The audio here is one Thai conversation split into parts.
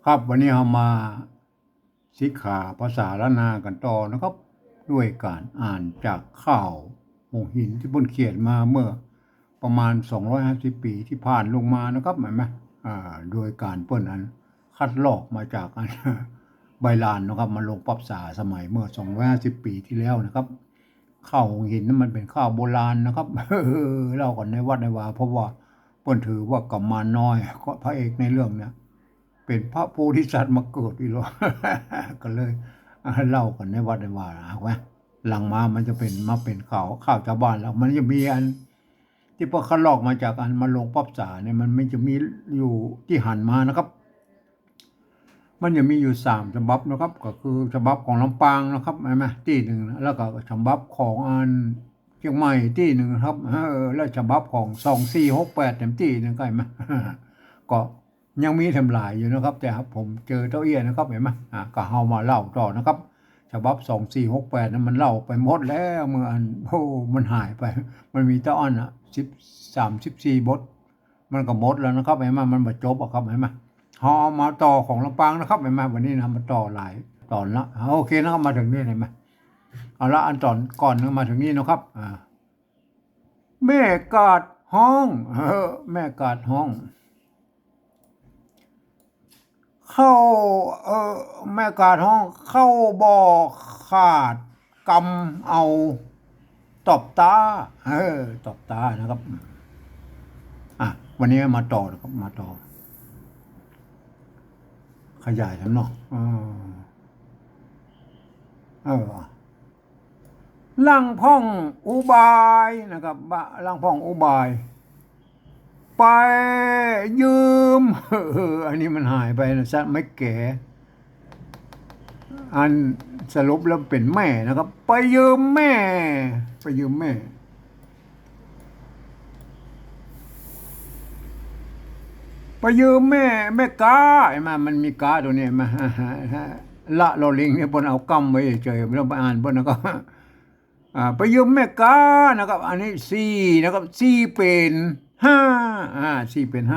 ครับวันนี้เรามาสิกขาภาษาล้านนากันต่อนะครับ ด้วยการอ่านจากข่าวหงหินที่เพิ่นเขียนมาเมื่อประมาณ250 ปีที่ผ่านลงมานะครับเห็นไหมโดยการเปิ้นคัดลอกมาจากใบลานนะครับมาลงปรับษาสมัยเมื่อ250 ปีที่แล้วนะครับข้าวหงหินนั้นมันเป็นข้าวโบราณนะครับเล่ากันในวัดในวาเพราะว่าเปิ้นถือว่ากำมารน้อยก็พระเอกในเรื่องเนี่ย เป็นพระโพธิสัตว์มาเกิดอีหรอ ก็เลยเล่ากันในวัดในวาระว่าหลังมามันจะเป็นมาเป็นข่าวชาวบ้านแล้วมันจะมีอันที่พอเขาลอกมาจากอันมาลงปับษาเนี่ยมันไม่จะมีอยู่ที่หันมานะครับ มันจะมีอยู่3 ฉบับนะครับ ก็คือฉบับของลำปางนะครับใช่ไหมที่หนึ่งแล้วก็ฉบับของอันเชียงใหม่ที่หนึ่งครับแล้วฉบับของ2468เต็มที่หนึ่งก็เห็นไหม ก็ยังมีทำลายอยู่นะครับ แต่ครับผมเจอเต้าเอี้ยนะครับเห็นไหมก็เฮามาเล่าต่อนะครับฉบับ2468นั้นมันเล่าไปหมดแล้วเมื่ออันมันหายไป มันมีเต้าอัน34 บทมันก็หมดแล้วนะครับเห็นไหมมันบ่จบอะครับเห็นไหมเฮามาต่อของลำปางนะครับเห็นไหมวันนี้นะมาต่อหลายตอนละโอเคนะครับมาถึงนี่เห็นไหมเอาละอันตอนก่อนมาถึงนี้นะครับแม่กาดห้องแม่กาดห้อง เข้าแม่กาดห้องเข้าบ่อขาดกำเอาตบตาตบตานะครับวันนี้มาต่อนะครับมาต่อขยายแล้วเนาะลังพ่องอุบายนะครับลังพ่องอุบาย ไปยืมอันนี้มันหายไปนะซะไม่แก่อันสรุปแล้วเป็นแม่นะครับไปยืมแม่ไปยืมแม่ไปยืมแม่แม่กาไอ้มันมีกาตัวนี้มาละลอลิงเนี่ยเพิ่นเอากำไว้เฉยๆแล้วไปอ่านเพิ่นก็ไปยืมแม่กานะครับอันนี้4นะครับ4เป็น5 4เป็น5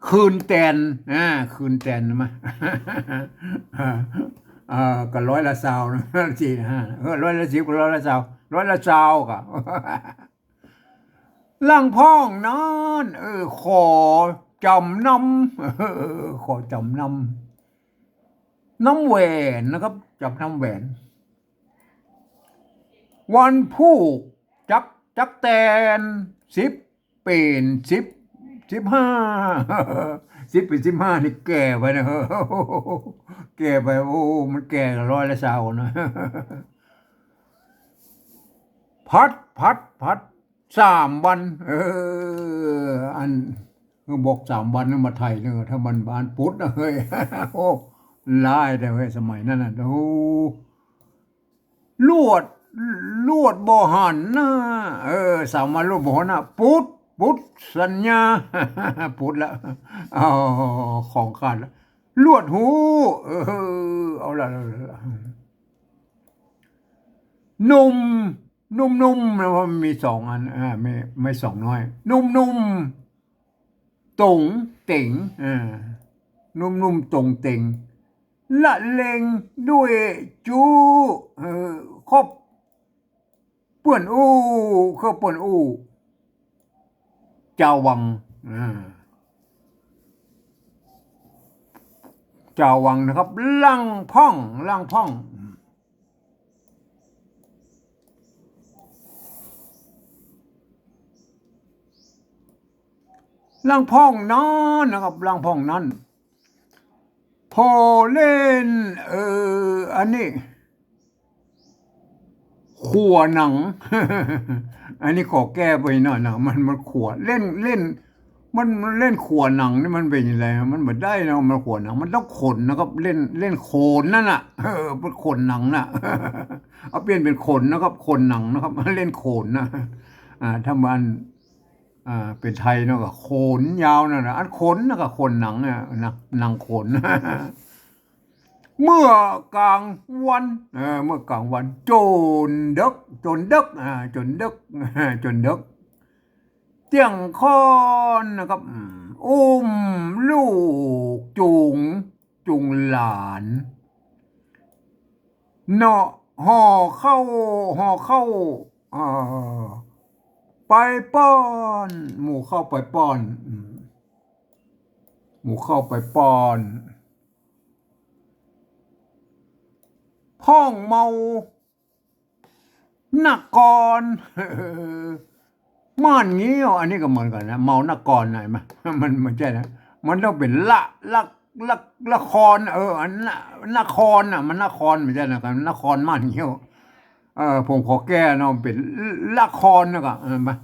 คืนแตนคืนแตนมาก็100 ละ 20นะ4 5100 ละ 10ก็100 ละ 20100 ละ 20ก็ล่างพ้องนั้นขอจำนำขอจำนำน้ำแหวนนะครับจับน้ำแหวนวันผูกจักแตน10เป็น15 10เป็น15นี่แก่ไปนะแก่ไปมันแก่100 ละ 20นะพัด3 วันอันบอก3 วันนึงมาไทยเนอะถ้ามันบานพุธนะเฮ้ยลายแต่เฮ้ยสมัยนั้นน่ะลวดบ่หันนะ3 วันลวดบ่หันนะพุธสัญญาพุธละของขาดละลวดหูเอาละนุ่มนะว่ามันมี2 อันไม่2 น้อยนุ่มตงเต่งนุ่มตงเต่งละเลงด้วยจูครบเปื่อนเขาเปื่อนเจ้าวังเจ้าวังนะครับลังพ่องลังพ่องนั้นนะครับลังพ่องนั้นพอเล่นอันนี้ขัวหนัง อันนี้ขอแก้ไปหน่อยนะมันขัวเล่นมันเล่นขัวหนังนี่มันเป็นยังไงมันไม่ได้นะมันขัวหนังมันต้องขนนะครับเล่นโขนนั่นน่ะเป็นขนหนังน่ะ เอาเปลี่ยนเป็นขนนะครับขนหนังนะครับเล่นโขนนะถ้ามันเป็นไทยเนาะก็โขนยาวนั่นนะอันขนนะก็ขนหนังนะหนังขน เมื่อกลางวันเมื่อกลางวันจนดึกจนดึกเที่ยงคืนนะครับลู กจูงหลานเนาะห่อเข้าเอ่อไปป้อนหมู่เข้าไปป้อนหมู่เข้าไปป้อนพ้องเมานักกรม่านงี้อ่ะอันนี้ก็เหมือนกันนะเมานักกรหน่อยมั้ยมันไม่ใช่นะมันต้องเป็นละละครอันนครอ่ะมันนครไม่ใช่นะกันนครม่านเงี้ยวผมขอแก้เนาะเป็นละครนะก็มา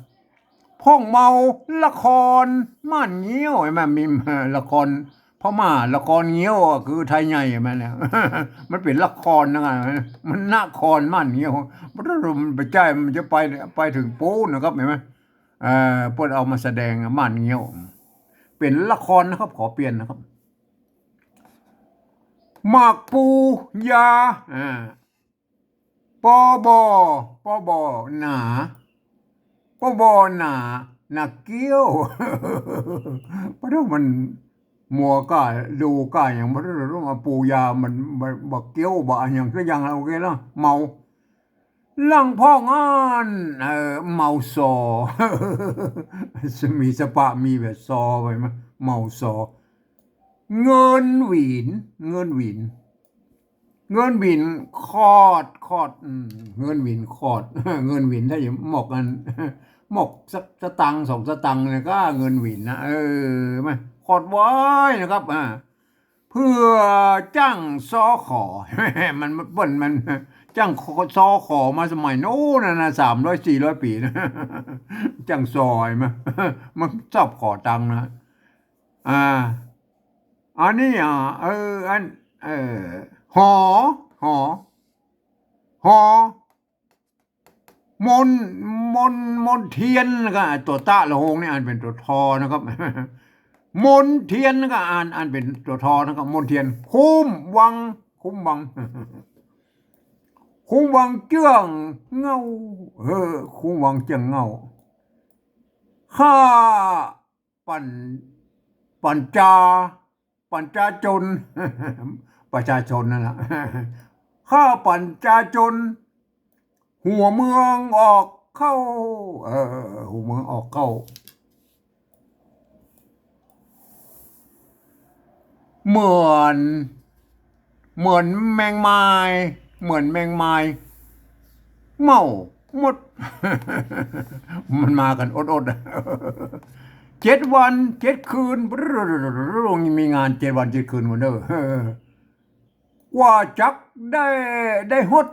พ้องเมาละครม่านเงี้ยวไอ้แม่มีละครพม่าละครเงี้ยวคือไทยใหญ่แม่เนี่ยมันเป็นละครนะมันนครม่านเงี้ยวมันไปใจมันจะไปถึงปูนะครับเห็นไหมเพิ่นเอามาแสดงม่านเงี้ยวเป็นละครนะครับขอเปลี่ยนนะครับหมากปูยาปอบอหนาปอบอหนาเกี้ยวเพราะมันมัวก็ดูก็อย่างมันรู้มาปูยามันบักเกี้ยวบักอย่างก็อย่างโอเคแล้วเมาลังพ่องานเมาซอมีสปะมีแบบซอไปมั้ยเมาซอเงินหวินเงินหวินคอดเงินหวินคอดเงินหวินถ้าอย่างหมอกกันหมอกสตังค์2 สตังค์เนี่ยก็เงินหวินนะมาคอดไว้นะครับเพื่อจ้างซอขอมันเปิ้นมันจ้างซอขอมาสมัยโน้นนะ300-400 ปีนะจ้างซอยมามันชอบขอตังค์นะอันนี้อันหอหอหอมนเทียนก็ตัวตะละหงนี่อ่านเป็นตัวทอนะครับมนเทียนก็อ่านเป็นตัวทอนะครับมนเทียนคุ้มวังเจื้องเงาคุ้มวังเจื้องเงาข้าปัญจาจนประชาชนนั่นแหละข้าปัญจาจนหัวเมืองออกเข้าหัวเมืองออกเข้าเหมือนแมงไม้เมาหมดมันมากันอด7 วัน 7 คืนมีงาน7 วัน 7 คืนหมดเด้อกว่าจักได้ฮด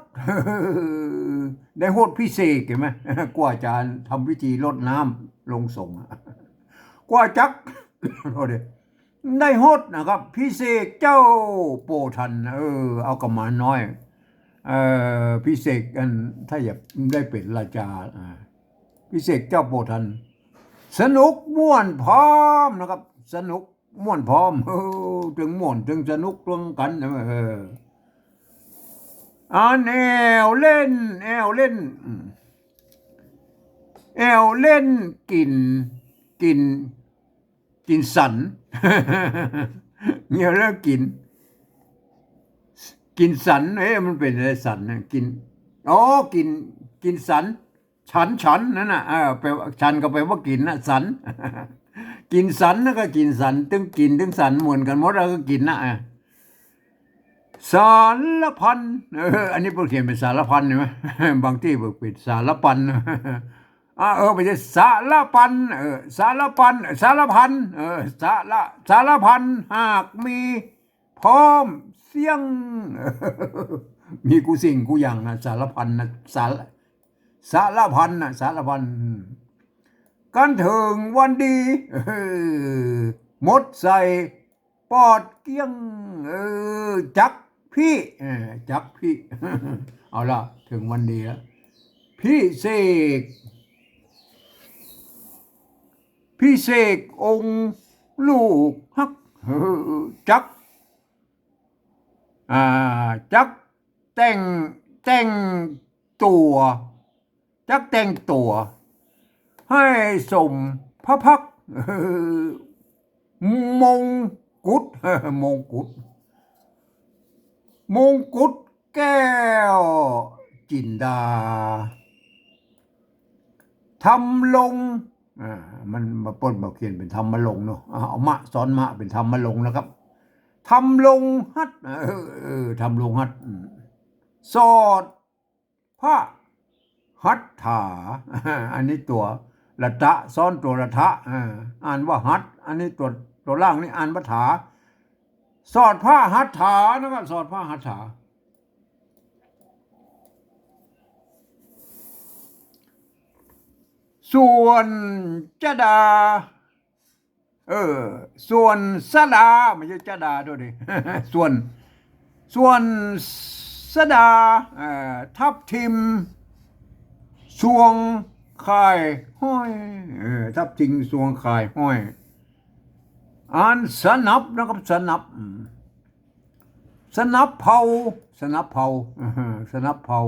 ได้ฮดพิเศษเห็นไหมกว่าจะทำพิธีรดน้ำลงสงฆ์กว่าจักได้ฮดนะครับพิเศษเจ้าโปทันเอากระหมาน้อยพิเศษกันถ้าอยากได้เป็นราชาพิเศษเจ้าโปทันสนุกม่วนพร้อมนะครับสนุกม่วนพร้อมถึงม่วนถึงสนุกตรงกันแอวเล่นกินสันเนี่ยแล้วกินสันมันเป็นอะไรสันนะกินสันฉันนั่นน่ะแปลว่าฉันก็แปลว่ากินนะสันกินสันแล้วก็กินสันตึงกินตึงสันเหมือนกันหมดแล้วก็กินนะสารพันอันนี้เพิ่งเขียนเป็นสารพันใช่ไหมบางที่เพิ่งเป็นสารพันไม่ใช่สารพันสารพันสารพันหากมีพร้อมเสียงมีกูสิ่งกูอย่างนะสารพันนะสารพันนะสารพันกันถึงวันดีหมดใส่ปอดเกี้ยงจักพี่เอาละถึงวันดีแล้วพี่เสกองค์ลูกฮักจักแต่งตัวให้สมพระพักมง กุฎมงกุฎมงกุฎแก้วจินดาทำลงมันมาปนมาเขียนเป็นธรรมลงเนาะเอามะซ้อนมะเป็นธรรมลงนะครับทำลงฮัดทำลงฮัดสอดพระหัตถาอันนี้ตัวละทะซ้อนตัวละทะอ่านว่าหัตอันนี้ตัวล่างนี่อ่านว่าถาสอดผ้าหัตถานะครับสอดผ้าหัตถาส่วนจดาส่วนสดาไม่ใช่จดาด้วยดิ ส่วนสดาทับทิมสวงคายห้อยทับทิมสวงคายห้อยอ่านสนับนะครับสนับเผาสนับเผาสนับเผา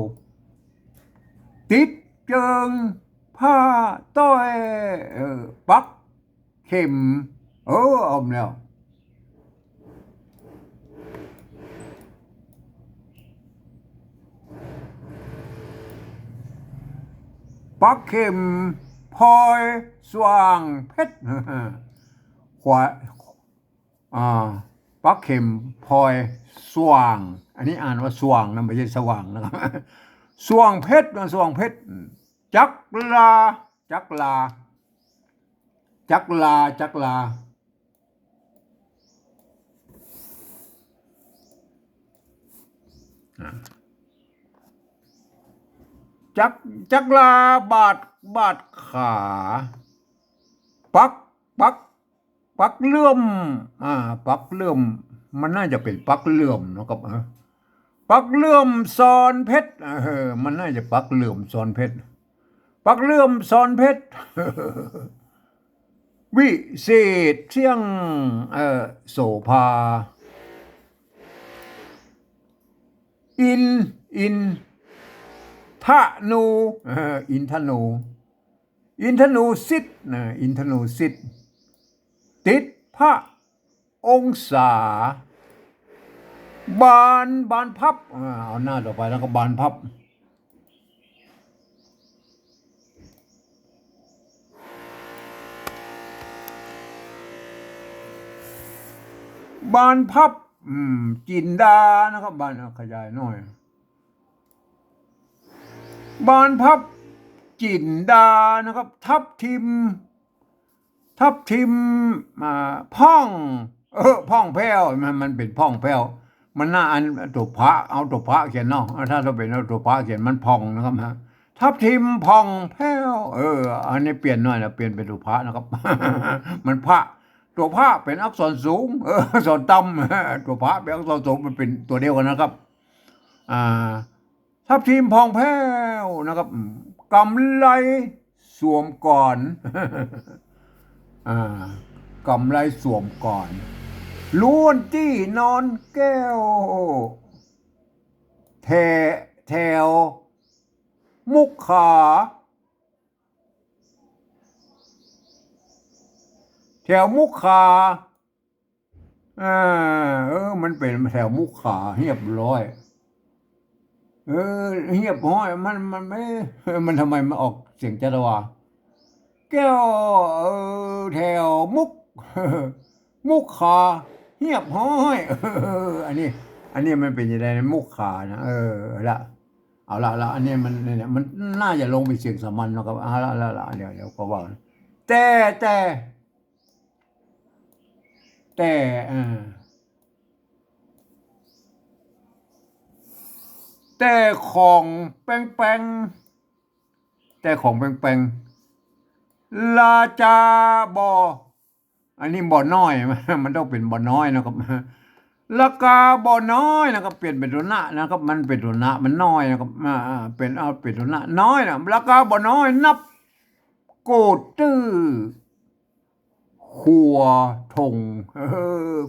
ติดเจิงผ้าต้อยปักเข็มเอาแล้วปักเข็มพลอยสว่างเพชรขวาปักเข็มพลอยสว่างอันนี้อ่านว่าสว่างนะไม่ใช่สว่างนะครับสว่างเพชรนะสว่างเพชรจักลาจักลาจักลาจักลาจักลาบาดขาปักเลื่อมปักเลื่อมมันน่าจะเป็นปักเลื่อมนะครับปักเลื่อมซ้อนเพชรมันน่าจะปักเลื่อมซ้อนเพชรปักเลื่อมซ้อนเพชร วิเศษเที่ยงโสภาอินทนูอินทนูสิทธิ์อินทนูสิทธิ์ติดพระองศาบานพับเอาหน้าต่อไปแล้วก็บานพับบานพับจินดานะครับบานขยายหน่อยบานพับจินดานะครับทับทิมพ่องพ่องแผ้วมันเป็นพ่องแผ้วมันน่าอันตัวพระเอาตัวพระเขียนเนาะถ้าเราเป็นตัวพระเขียนมันพ่องนะครับฮะทับทิมพ่องแผ้วอันนี้เปลี่ยนหน่อยนะเปลี่ยนเป็นตัวพระนะครับ มันพระตัวพระเป็นอักษรสูงอักษรต่ำตัวพระเป็นอักษรสูงมันเป็นตัวเดียวกันนะครับทับทิมพ่องแผ้วนะครับกำไลสวมก่อน กำไรสวมก่อนล้วนจี้นอนแก้วแถวมุกขามันเป็นแถวมุกขาเรียบร้อยเรียบร้อยมันไม่มันทำไมมันออกเสียงจัตวาแก้วแถวมุกขาเงียบห้อยอันนี้มันเป็นยังไงมุกขานะเอาละอันนี้มันเนี่ยมันน่าจะลงไปเสียงสามัญนะครับละเดี๋ยวก็ว่าแต่ของแป้งลาจาบออันนี้บ่อน้อย มันต้องเป็นบ่อน้อยนะครับลากาบ่อน้อยนะครับเปลี่ยนเป็นตัวหน้านะครับมันเป็นตัวหน้ามันน้อยนะครับเป็นตัวหน้าน้อยนะลากาบ่อน้อยนับโกดตื้อขัวทง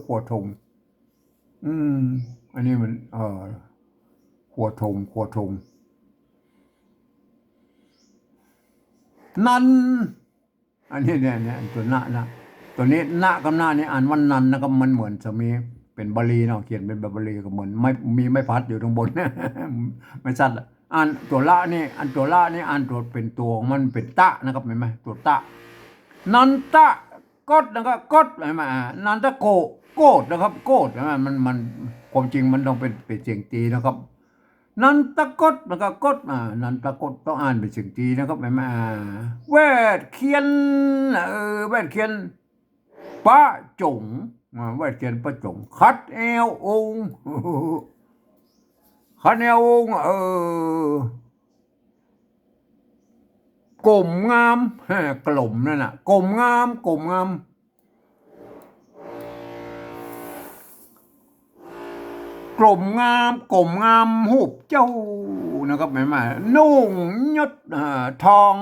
ขัวทงอันนี้มันขัวทงนั้นอันนี้เนี่ยตัวหน้านะ ตัวนี้ณกับหน้านี่อ่านวันนันนะครับมันเหมือนจะมีเป็นบาลีเนาะเขียนเป็นแบบบาลีก็เหมือนไม่มีไม้พัดอยู่ตรงบน ไม่ชัดละอ่านตัวละนี่อันตัวละนี่อ่านตัวเป็นตัวของมันเป็นตะนะครับเห็นไหมตัวตะนันตะกดนะครับกดเห็นไหมนันตะโกดนะครับโกดเห็นไหมมันความจริงมันต้องเป็นเสียงตีนะครับนันตะกดนะครับกดนันตะกดต้องอ่านเป็นเสียงตีนะครับเห็นไหมเวทเขียนเวทเขียนป้าจงเวทเขียนป้าจงคัดเอวองค์คัดเอวองค์กลมงามกลมนั่นน่ะกลมงามกลมงามกลมงามกลมงามหูบเจ้านะครับหมายมานุ่งยศทอง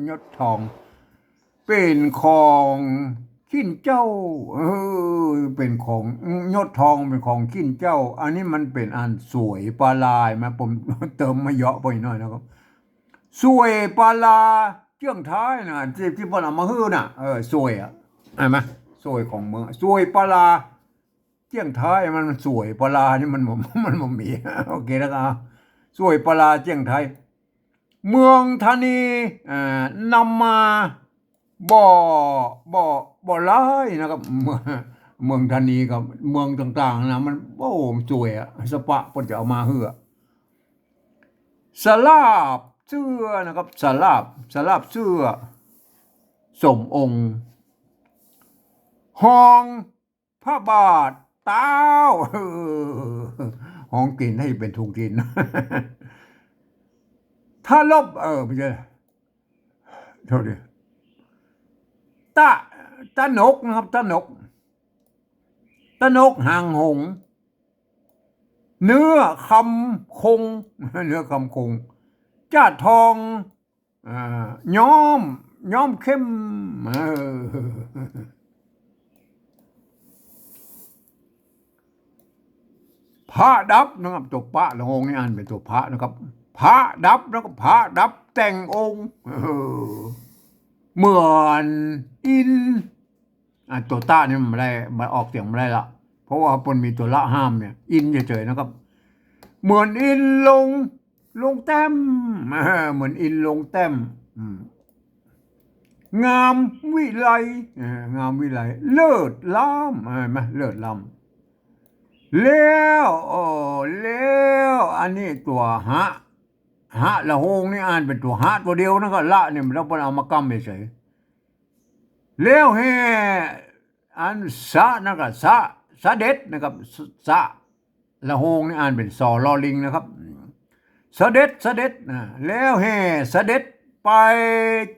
ยศทองเป็นของขิ้นเจ้าเป็นของยศทองเป็นของขิ้นเจ้าอันนี้มันเป็นอันสวยปลาลายมาผมเติมมาเยอะไปหน่อยนะครับสวยปลาลาเจื้องท้ายนะที่พวกเรามาฮื้อน่ะสวยเห็นไหมสวยของเมืองสวยปลาลาเจียงไท้ายมันสวยปลานี่มันมีโอเคนะครับสวยปลาเจียงไท้ายเมืองธานีนำมาบ่ร้ายนะครับเมืองธานีกับเมืองต่างๆนะมันโอ้สวยสปะปนจะเอามาเหือสลาบเสื้อนะครับสลาบเสื้อสมองค์ห้องพระบาทเต้าห้องกินให้เป็นทุงกินถ้าลบไม่ใช่โทษดิตานกนะครับตานกหางหงเนื้อคำคงจ้าทองย้อมเข้มพระดับนะครับตัวพระละองค์นี่อ่านเป็นตัวพระนะครับพระดับแล้วก็พระดับแต่งองค์เหมือนอินตัวต้านี่มันไม่ได้มาออกเสียงไม่ได้ละเพราะว่าปนมีตัวละห้ามเนี่ยอินเฉยๆนะครับเหมือนอินลงแต้มเหมือนอินลงแต้มงามวิไลเลิศล้ำเห็นไหมเลิศล้ำแล้วอันนี้ตัวหะละโฮงนี่อ่านเป็นตัวหะตัวเดียวนะครับละเนี่ยมันต้องเอามากำเฉยแล้วแห่อันสะนะครับสะเด็ดนะครับสะละโฮงนี่อ่านเป็นสอลอลิงนะครับเสด็จแล้วแห่เสด็จไป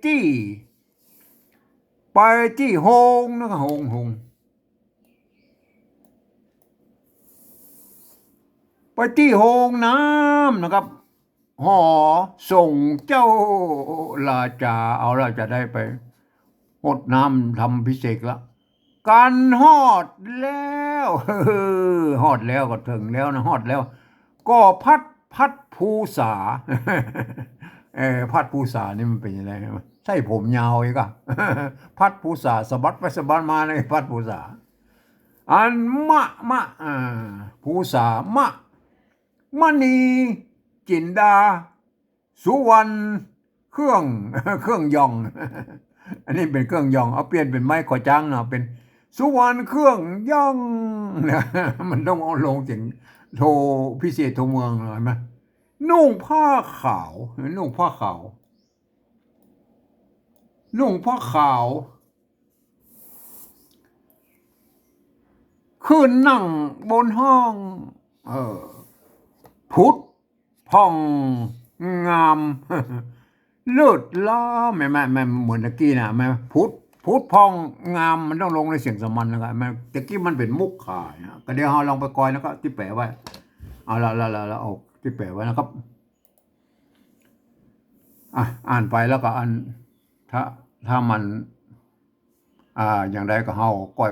ที่โฮงนะครับโฮงไปที่โฮงน้ำนะครับหอส่งเจ้าราชาเอาราชาได้ไปหดน้ำทำพิเศษละการฮอดแล้วฮอดแล้วก็ถึงแล้วนะฮอดแล้วก็พัดภูษาพัดภูษานี่มันเป็นยังไงใช่ผมยาวอีกอะพัดภูษาสะบัดไปสะบัดมาในพัดภูษาอันมะภูษามณีจินดาสุวรรณเครื่องยองอันนี้เป็นเครื่องยองเอาเปลี่ยนเป็นไม้ขอจ้างนะเป็นสุวรรณเครื่องย่องมันต้องเอาลงถึงโทพิเศษโทเมืองเลยไหมนุ่งผ้าขาวขึ้นนั่งบนห้องพุทธพองงามเลิศล้าแม่เหมือนตะกี้นะแม่พุทธพองงามมันต้องลงในเสียงสมัญนะครับแม่ตะกี้มันเป็นมุกขายนะก็เดี๋ยวเราลองไปกอยแล้วก็ที่แปะไว้เอาละเอาที่แปะไว้นะครับอ่านไปแล้วก็ถ้ามันอย่างใดก็เฮาก้อย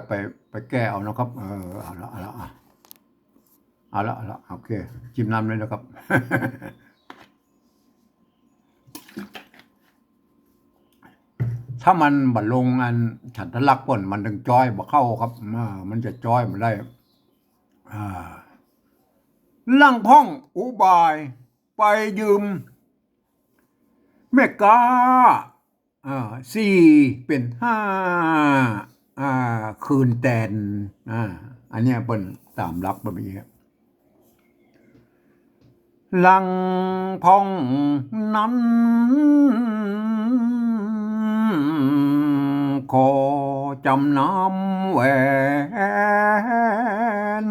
ไปแก้เอานะครับเอาละโอเคจิ้มน้ำเลยนะครับ ถ้ามันบัดลงอันฉันทะลักป่นมันถึงจ้อยบ่เข้าครับมันจะจ้อยมันได้อ่าลังพ่องอุบายไปยืมแม่กาสี่เป็นห้าคืนแตนอันเนี้ยเป็นตามรักแบบนี้ครับลังพ่องนั้นขอจำนำแหวน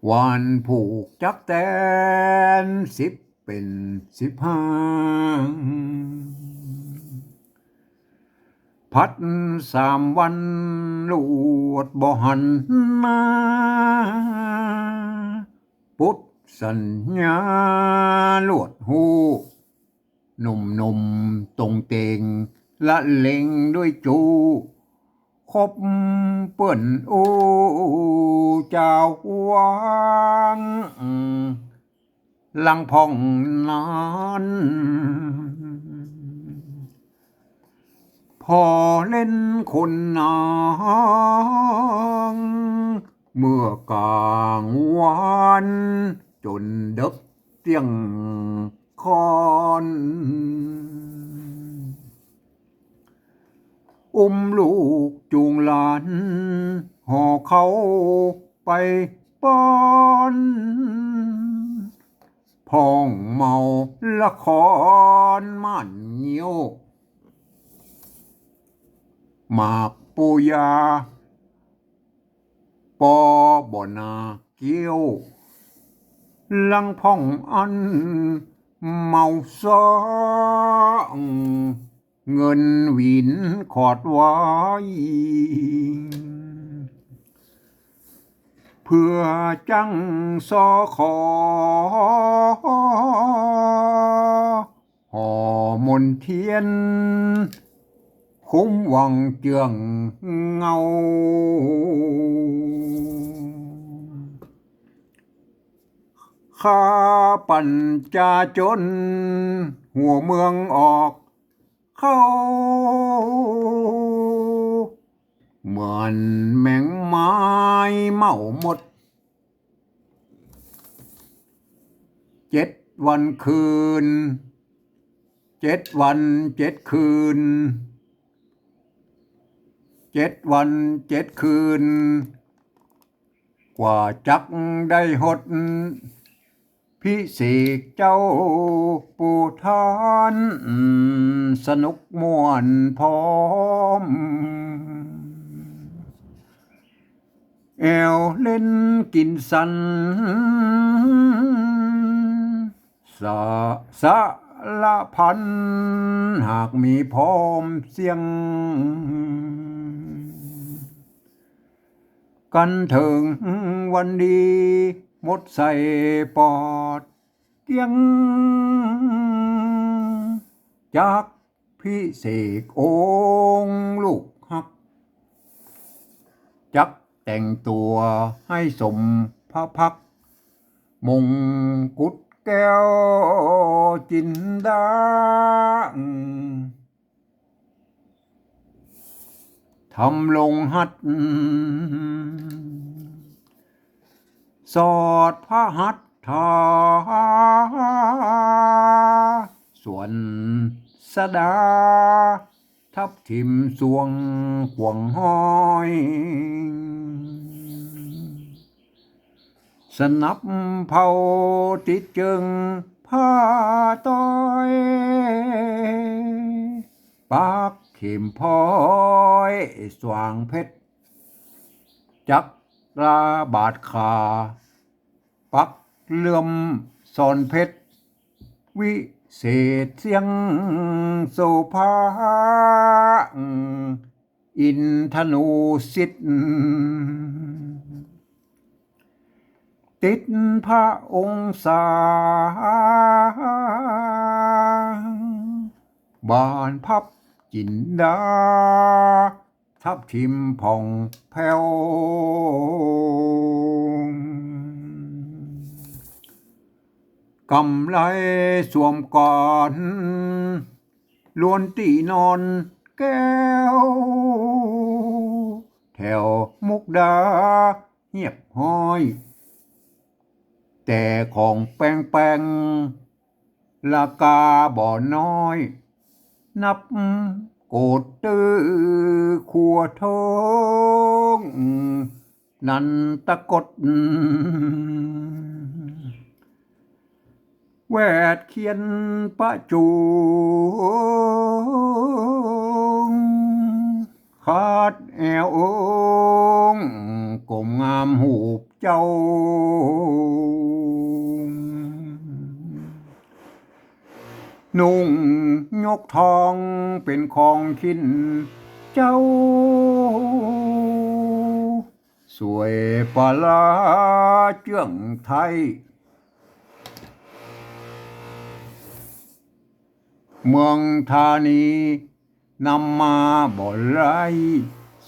วันผูกจักแตน10เป็น15พัด3 วันลวดบ่หันมาปุดสัญญาลวดหูหนุ่มตรงเตงละเล็งด้วยจูคบเปิ้นเจ้าวังลังพองนั้นพอเล่นคนนางเมื่อกลางวันจนดึกเตียงคอนลูกจูงหลานห่อเขาไปป้อนพ้องเมาละครม่านเงี้ยวหมากปูยาปอบ่นาเกี้ยวลังพ่องอันเมาซ้อเงินวินขอดไว้เพื่อจังสอขอห่อมนเทียนคุ้มวังเจืองเงาข้าปัญจาจนหัวเมืองออกเข้าเหมือนแมงไม้เมาหมด7 วันคืน7 วัน 7 คืน7 วัน 7 คืนกว่าจักได้หดพิเศษเจ้าปูทานสนุกม่วนพร้อมแอวเล่นกินสันสะละพันหากมีพร้อมเสียงกันถึงวันดีหมดใส่ปอดเกียงจากพิเศษองค์ลูกฮักจักแต่งตัวให้สมพระพักมงกุฎแก้วจินดาทำลงหัดสอดพระหัตถาส่วนสดาทับทิมสวงขวงห้อยสนับเผาติดจึงผ้าต้อยปากเข็มพลอยสว่างเพชรจักราบาดขาปักเลื่อมสอนเพชรวิเศษเสียงโสภาอินทนูสิทธิ์ติดพระองค์สาบานพับจินดาทับทิมผ่องแผ้วกำไลสวมก่อน ล้วนตีนอนแก้วแถวมุกดาเงียบห้อย แต่ของแป้งราคาบ่น้อย นับโกดตื้อขัวทองนันตะกดแวดเขียนประจูงขาดแอวองกลมงามหูบเจ้านุ่งยกทองเป็นของขิ้นเจ้าสวยปลาเจื้องไทยเมืองธานีนำมาบ่ไร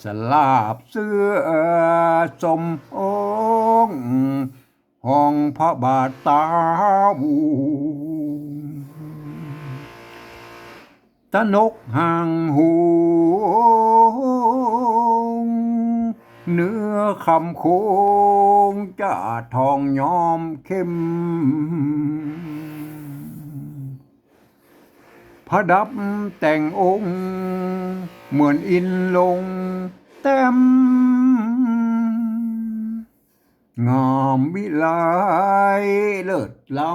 สลาบเสื้อสมองห้องพระบาทตาบูตะนกห่างหูเนื้อคำโคงจะทองย้อมเข้มพระดับแต่งองค์เหมือนอินลงเต็มงามวิไลเลิศล้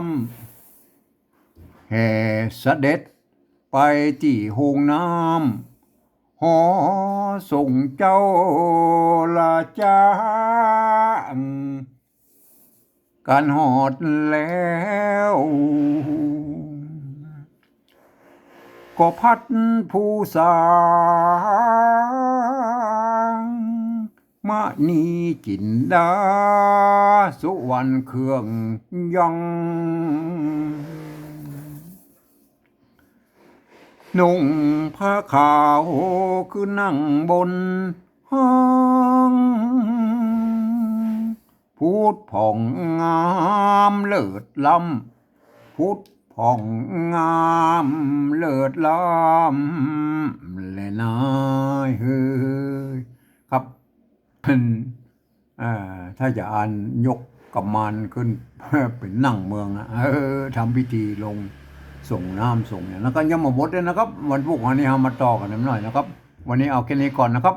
ำแห่เสด็จไปที่โฮงน้ำหอส่งเจ้าลาจางการหอดแล้วก็พัดผู้สางมะนีจินดาสุวรรณเครื่องยังนุ่งผ้าขาวคือนั่งบนห้องพูดผ่องงามเลิศล้ำพูดผ่องงามเลิศล้ำเลยนายเฮ้ยครับถ้าจะอ่านยกกำมานขึ้นเป็นนั่งเมืองทำพิธีลงส่งน้ำส่งเนี่ยแล้วก็ยังมาหมดเลยนะครับวันพรุ่งนี้เรามาต่อกันหน่อยนะครับวันนี้เอาแค่นี้ก่อนนะครับ